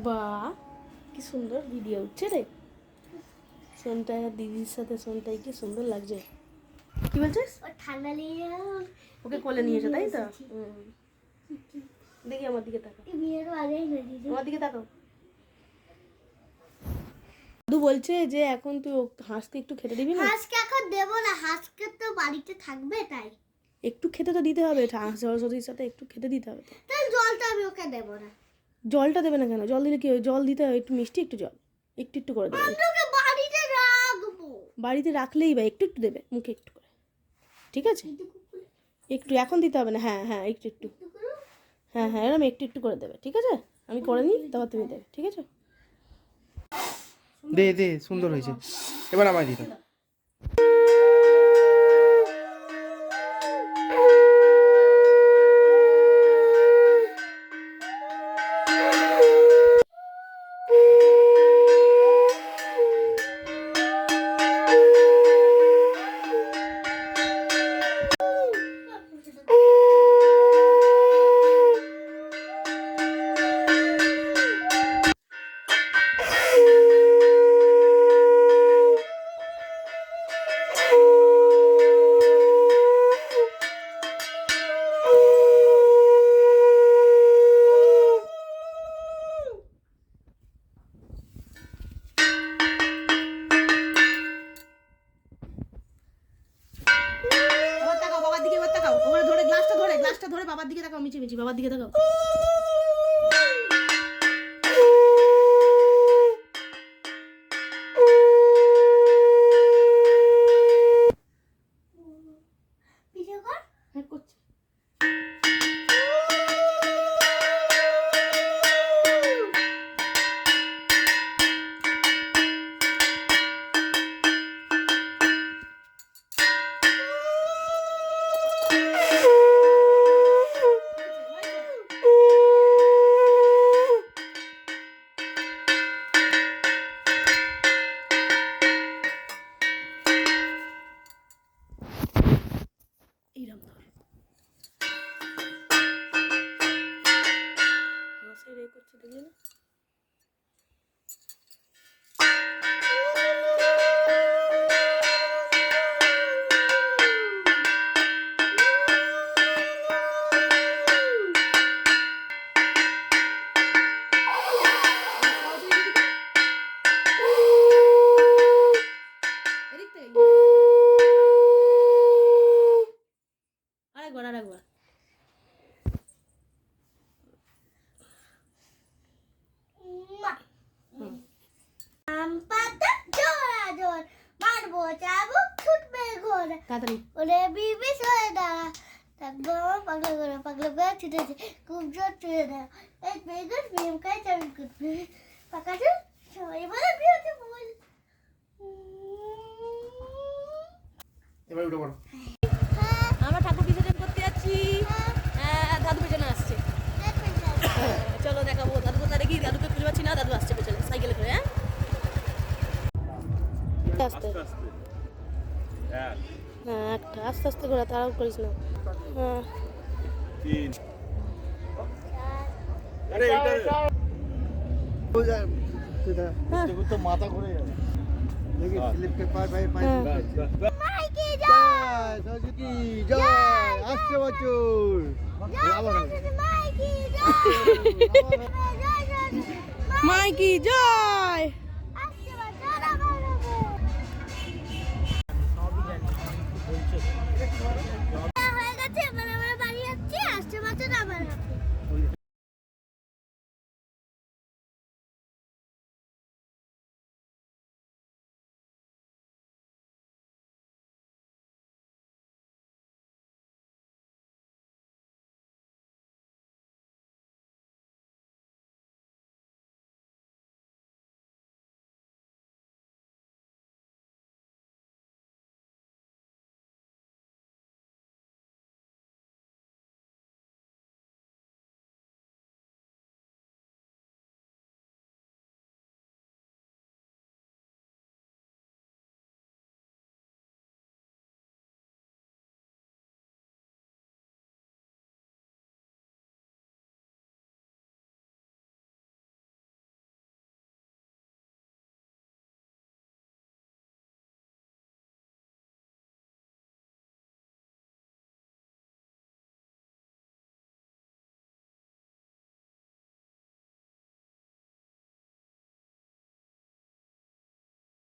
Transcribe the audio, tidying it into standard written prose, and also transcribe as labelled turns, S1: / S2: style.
S1: বাহ, কি সুন্দর ভিডিও উঠছে রে। সোনটাই আর দিদির সাথে সোনটাই কি সুন্দর লাগছে। কি বলছিস?
S2: ঠান্ডা লেগে
S1: ওকে কোলে নিয়েছো তাই তো? দেখি আমার দিকে তাকাও, আমার দিকে তাকাও। দাদু বলছে যে এখন তুই হাঁসকে একটু খেতে দিবি না।
S2: হাঁসকে এখন দেবো না, হাঁসকে তো বাড়িতে থাকবে তাই
S1: একটু খেতে তো দিতে হবে, হাঁস সরস্বতীর সাথে একটু খেতে দিতে হবে।
S2: তাই জলটা আমি ওকে দেবো না।
S1: জলটা দেবে না কেন? জল দিলে কি হবে? জল দিতে হবে একটু মিষ্টি, একটু জল একটু একটু করে দেবে।
S2: ওকে বাড়িতে রাখবো।
S1: বাড়িতে রাখলেই বা একটু একটু দেবে মুখে একটু করে, ঠিক আছে? একটু এখন দিতে হবে না, হ্যাঁ হ্যাঁ একটু একটু, হ্যাঁ হ্যাঁ এরকম একটু একটু করে দেবে, ঠিক আছে? আমি করে নিই, তারপর তুমি দেবে, ঠিক আছে?
S3: দে দে, সুন্দর হয়েছে। এবার আমায় দিতে।
S1: বাবার দিকে এবার তাকাও, ওখানে ধরে গ্লাসটা ধরে বাবার দিকে তাকাও, মিচি বাবার দিকে তাকাও।
S2: ভিডিও কর।
S1: হ্যাঁ করছি। এইরকম ধর, হাসে রে করছে, দেখলি না? এদিক থেকে আরেকবার আরেকবার।
S2: আম পাতা জোড়া জোর মারবো চাবুক ছুটবে ঘোড়া
S1: তাড়াতাড়ি।
S2: ওরে বিবি সরে দাঁড়া থাকবো পাগলা করে ছুটেছে খুব জোর ছুটে দাঁড়া এই বেগুন প্রেম খাই চাবি করবে পাকাচু সবাই বলে বিয়েতে বল।
S3: এবার উঠে পড়ো।
S1: আমরা ঠাকুর বিসর্জন করতে যাচ্ছি। হ্যাঁ, দাদু পেছনে আসছে। চলো দেখাবো দাদু কোথায়, দেখি দাদুকে খুঁজে পাচ্ছি না। দাদু আসছে পেছনে সাইকেলে করে। হ্যাঁ আস্তে হ্যাঁ, একটা আস্তে আস্তে করে, তাড়াও করিস না। হ্যাঁ
S3: তো মাথা ঘুরে যাবে। দেখি স্লিপকে পায় ভাই পায়।
S2: মাইকে জয়
S3: সরস্বতী জয়, আসছে বছর।
S2: মাইকে
S1: মাইকি জয়।
S2: আসছে বছর হয়ে গেছে